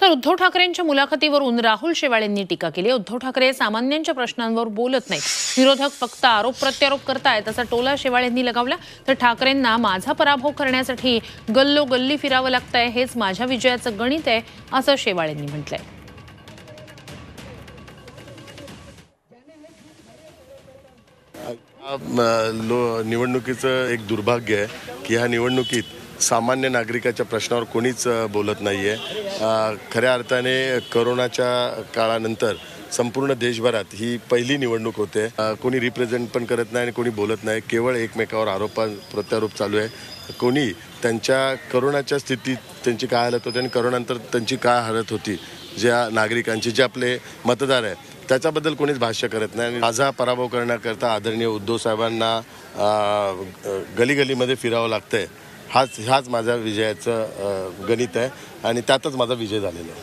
तर उद्धव ठाकरेंच्या मुलाखतीवरून राहुल शेवाळेंनी टीका केली। उद्धव ठाकरे सामान्यांच्या प्रश्नांवर बोलत नाहीत, विरोधक फक्त आरोप प्रत्यारोप करतायत असा टोला शेवाळेंनी लगावला। तर ठाकरेंना माझा पराभव करण्यासाठी गल्लोगल्ली फिरावं लागतंय, हेच माझ्या विजयाचं गणित आहे असं शेवाळेंनी म्हटलंय। निवडणुकीचं एक दुर्भाग्य आहे की ह्या निवडणुकीत सामान्य नागरिकाच्या प्रश्नावर कोणीच बोलत नाहीये। खऱ्या अर्थाने कोरोनाच्या काळानंतर संपूर्ण देशभरात ही पहिली निवडणूक होते। कोणी रिप्रेझेंट पण करत नाही आणि कोणी बोलत नाही, केवळ एकमेकावर आरोप प्रत्यारोप चालू आहे। कोणी त्यांच्या कोरोनाच्या स्थितीत त्यांची काय हालत होती आणि कोरोनानंतर त्यांची काय हालत होती, ज्या नागरिकांची, जे आपले मतदार आहे त्याच्याबद्दल कोणीच भाष्य करत नाही। माझा पराभव करण्याकरता आदरणीय उद्धव साहेबांना गलीगलीमध्ये फिरावं लागतंय, हाच माझ्या विजयाचं गणित आहे आणि त्यातच माझा विजय झालेला आहे।